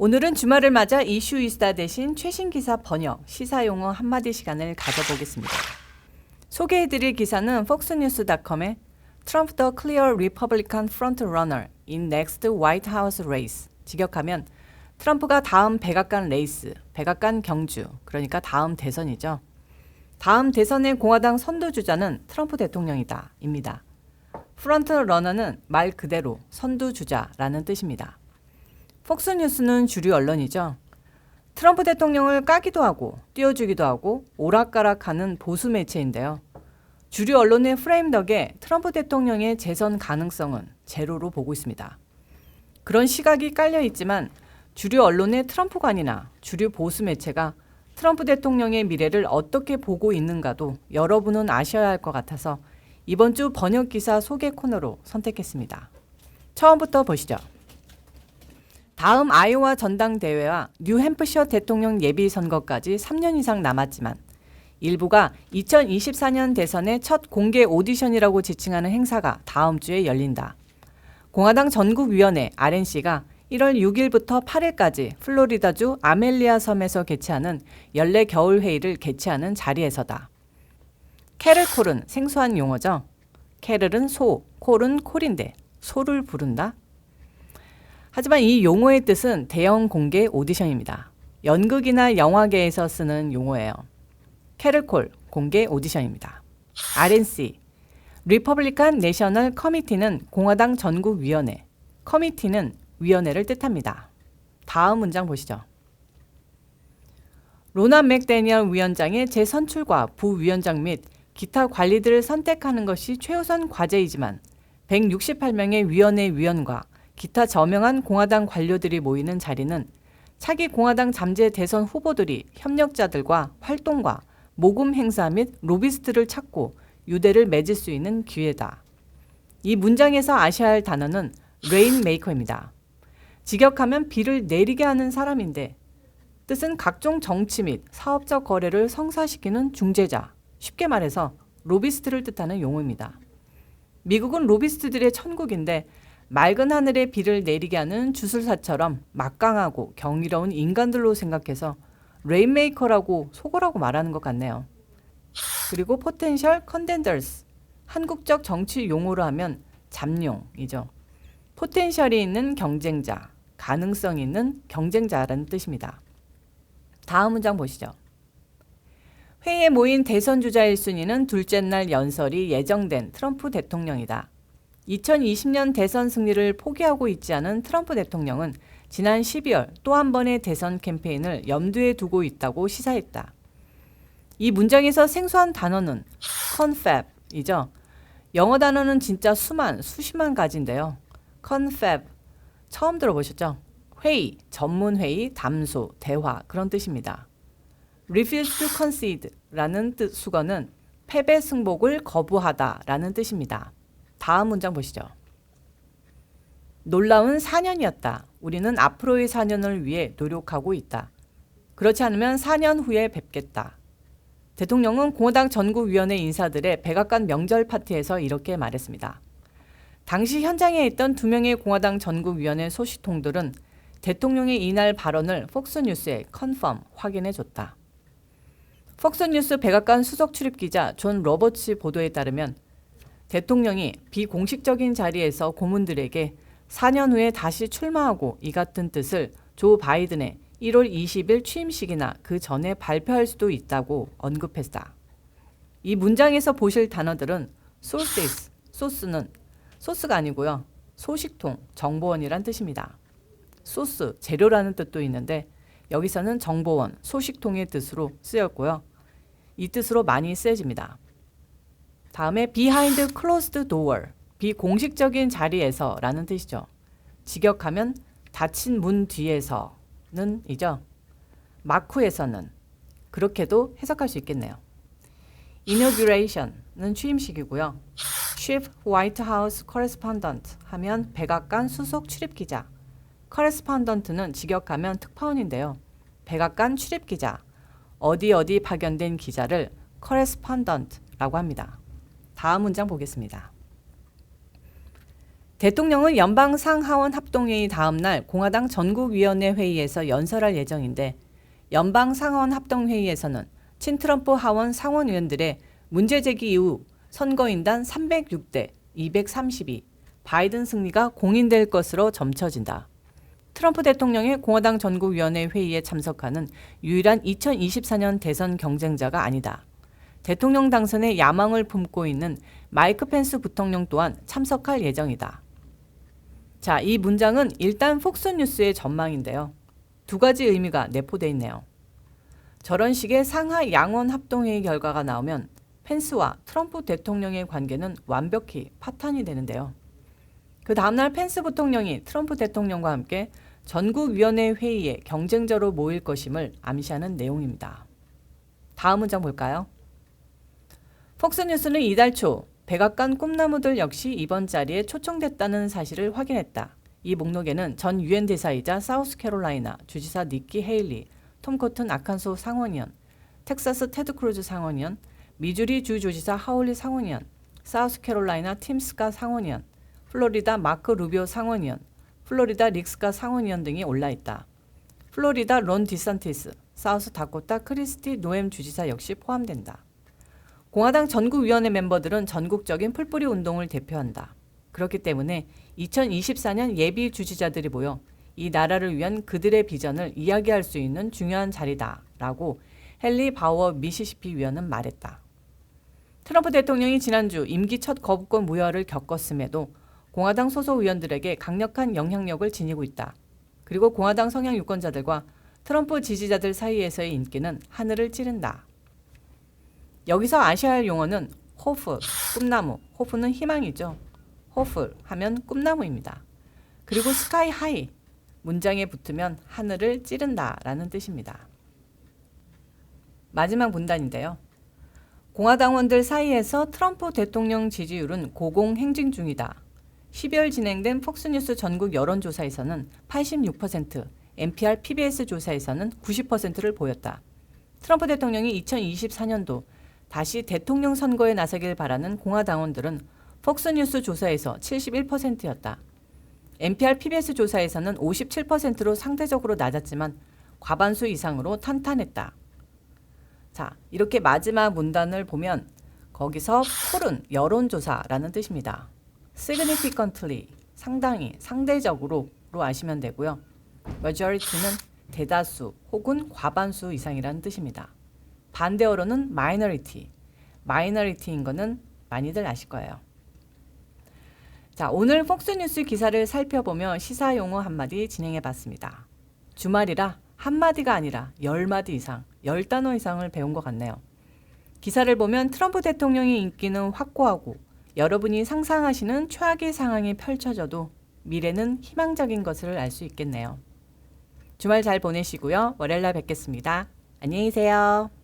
오늘은 주말을 맞아 이슈 이스타 대신 최신 기사 번역, 시사용어 한마디 시간을 가져보겠습니다. 소개해드릴 기사는 폭스뉴스.com의 Trump the clear Republican frontrunner in next White House race. 직역하면 트럼프가 다음 백악관 레이스, 백악관 경주, 그러니까 다음 대선이죠. 다음 대선의 공화당 선두주자는 트럼프 대통령이다 입니다. 프론트러너는 말 그대로 선두주자라는 뜻입니다. 폭스뉴스는 주류 언론이죠. 트럼프 대통령을 까기도 하고 띄워주기도 하고 오락가락하는 보수 매체인데요. 주류 언론의 프레임 덕에 트럼프 대통령의 재선 가능성은 제로로 보고 있습니다. 그런 시각이 깔려 있지만 주류 언론의 트럼프관이나 주류 보수 매체가 트럼프 대통령의 미래를 어떻게 보고 있는가도 여러분은 아셔야 할 것 같아서 이번 주 번역 기사 소개 코너로 선택했습니다. 처음부터 보시죠. 다음 아이오와 전당대회와 뉴햄프셔 대통령 예비선거까지 3년 이상 남았지만 일부가 2024년 대선의 첫 공개 오디션이라고 지칭하는 행사가 다음 주에 열린다. 공화당 전국위원회 RNC가 1월 6일부터 8일까지 플로리다주 아멜리아 섬에서 개최하는 연례 겨울회의를 개최하는 자리에서다. 캐럴콜은 생소한 용어죠. 캐럴은 소, 콜은 콜인데 소를 부른다? 하지만 이 용어의 뜻은 대형 공개 오디션입니다. 연극이나 영화계에서 쓰는 용어예요. 캐럴콜, 공개 오디션입니다. RNC, 리퍼블리칸 내셔널 커미티는 공화당 전국위원회, 커미티는 위원회를 뜻합니다. 다음 문장 보시죠. 로나 맥데니얼 위원장의 재선출과 부위원장 및 기타 관리들을 선택하는 것이 최우선 과제이지만 168명의 위원회 위원과 기타 저명한 공화당 관료들이 모이는 자리는 차기 공화당 잠재 대선 후보들이 협력자들과 활동과 모금 행사 및 로비스트를 찾고 유대를 맺을 수 있는 기회다. 이 문장에서 아셔야 할 단어는 레인메이커입니다. 직역하면 비를 내리게 하는 사람인데 뜻은 각종 정치 및 사업적 거래를 성사시키는 중재자, 쉽게 말해서 로비스트를 뜻하는 용어입니다. 미국은 로비스트들의 천국인데 맑은 하늘에 비를 내리게 하는 주술사처럼 막강하고 경이로운 인간들로 생각해서 레인메이커라고 속어라고 말하는 것 같네요. 그리고 포텐셜 컨텐더스, 한국적 정치 용어로 하면 잠룡이죠. 포텐셜이 있는 경쟁자, 가능성이 있는 경쟁자라는 뜻입니다. 다음 문장 보시죠. 회의에 모인 대선 주자 1순위는 둘째 날 연설이 예정된 트럼프 대통령이다. 2020년 대선 승리를 포기하고 있지 않은 트럼프 대통령은 지난 12월 또 한 번의 대선 캠페인을 염두에 두고 있다고 시사했다. 이 문장에서 생소한 단어는 confab이죠. 영어 단어는 진짜 수십만 가지인데요. confab, 처음 들어보셨죠? 회의, 전문회의, 담소, 대화 그런 뜻입니다. refuse to concede라는 수거는 패배 승복을 거부하다라는 뜻입니다. 다음 문장 보시죠. 놀라운 4년이었다. 우리는 앞으로의 4년을 위해 노력하고 있다. 그렇지 않으면 4년 후에 뵙겠다. 대통령은 공화당 전국위원회 인사들의 백악관 명절 파티에서 이렇게 말했습니다. 당시 현장에 있던 2명의 공화당 전국위원회 소식통들은 대통령의 이날 발언을 폭스뉴스에 확인해줬다. 폭스뉴스 백악관 수석 출입기자 존 로버츠 보도에 따르면 대통령이 비공식적인 자리에서 고문들에게 4년 후에 다시 출마하고 이 같은 뜻을 조 바이든의 1월 20일 취임식이나 그 전에 발표할 수도 있다고 언급했다. 이 문장에서 보실 단어들은 sources, 소스는 소스가 아니고요. 소식통, 정보원이란 뜻입니다. 소스, 재료라는 뜻도 있는데 여기서는 정보원, 소식통의 뜻으로 쓰였고요. 이 뜻으로 많이 쓰여집니다. 다음에 behind closed door, 비공식적인 자리에서 라는 뜻이죠. 직역하면 닫힌 문 뒤에서는 이죠. 마쿠에서는 그렇게도 해석할 수 있겠네요. inauguration은 취임식이고요. chief White House correspondent 하면 백악관 수석 출입기자, correspondent는 직역하면 특파원인데요. 백악관 출입기자, 어디 파견된 기자를 correspondent라고 합니다. 다음 문장 보겠습니다. 대통령은 연방 상하원 합동회의 다음 날 공화당 전국위원회 회의에서 연설할 예정인데 연방 상하원 합동회의에서는 친트럼프 하원 상원의원들의 문제제기 이후 선거인단 306대 232 바이든 승리가 공인될 것으로 점쳐진다. 트럼프 대통령의 공화당 전국위원회 회의에 참석하는 유일한 2024년 대선 경쟁자가 아니다. 대통령 당선에 야망을 품고 있는 마이크 펜스 부통령 또한 참석할 예정이다. 자, 이 문장은 일단 폭스뉴스의 전망인데요. 두 가지 의미가 내포되어 있네요. 저런 식의 상하 양원 합동회의 결과가 나오면 펜스와 트럼프 대통령의 관계는 완벽히 파탄이 되는데요. 그 다음날 펜스 부통령이 트럼프 대통령과 함께 전국위원회 회의에 경쟁자로 모일 것임을 암시하는 내용입니다. 다음 문장 볼까요? 폭스뉴스는 이달 초 백악관 꿈나무들 역시 이번 자리에 초청됐다는 사실을 확인했다. 이 목록에는 전 유엔 대사이자 사우스캐롤라이나 주지사 니키 헤일리, 톰 코튼 아칸소 상원의원, 텍사스 테드 크루즈 상원의원, 미주리 주 조지사 하울리 상원의원, 사우스캐롤라이나 팀 스카 상원의원, 플로리다 마크 루비오 상원의원, 플로리다 릭 스카 상원의원 등이 올라있다. 플로리다 론 디산티스, 사우스 다코타 크리스티 노엠 주지사 역시 포함된다. 공화당 전국위원회 멤버들은 전국적인 풀뿌리 운동을 대표한다. 그렇기 때문에 2024년 예비 주지자들이 모여 이 나라를 위한 그들의 비전을 이야기할 수 있는 중요한 자리다라고 헨리 바우어 미시시피 위원은 말했다. 트럼프 대통령이 지난주 임기 첫 거부권 무효화를 겪었음에도 공화당 소속 의원들에게 강력한 영향력을 지니고 있다. 그리고 공화당 성향 유권자들과 트럼프 지지자들 사이에서의 인기는 하늘을 찌른다. 여기서 아셔야 할 용어는 호프, 꿈나무, 호프는 희망이죠. 호프 하면 꿈나무입니다. 그리고 스카이 하이, 문장에 붙으면 하늘을 찌른다 라는 뜻입니다. 마지막 문단인데요. 공화당원들 사이에서 트럼프 대통령 지지율은 고공행진 중이다. 12월 진행된 폭스뉴스 전국 여론조사에서는 86%, NPR PBS 조사에서는 90%를 보였다. 트럼프 대통령이 2024년도 다시 대통령 선거에 나서길 바라는 공화당원들은 폭스뉴스 조사에서 71%였다. NPR PBS 조사에서는 57%로 상대적으로 낮았지만 과반수 이상으로 탄탄했다. 자, 이렇게 마지막 문단을 보면 거기서 폴은 여론조사라는 뜻입니다. significantly, 상당히, 상대적으로로 아시면 되고요. majority는 대다수 혹은 과반수 이상이라는 뜻입니다. 반대어로는 minority인 거는 많이들 아실 거예요. 자, 오늘 폭스뉴스 기사를 살펴보며 시사용어 한마디 진행해봤습니다. 주말이라 한마디가 아니라 10마디 이상, 10단어 이상을 배운 것 같네요. 기사를 보면 트럼프 대통령의 인기는 확고하고 여러분이 상상하시는 최악의 상황이 펼쳐져도 미래는 희망적인 것을 알 수 있겠네요. 주말 잘 보내시고요. 월요일날 뵙겠습니다. 안녕히 계세요.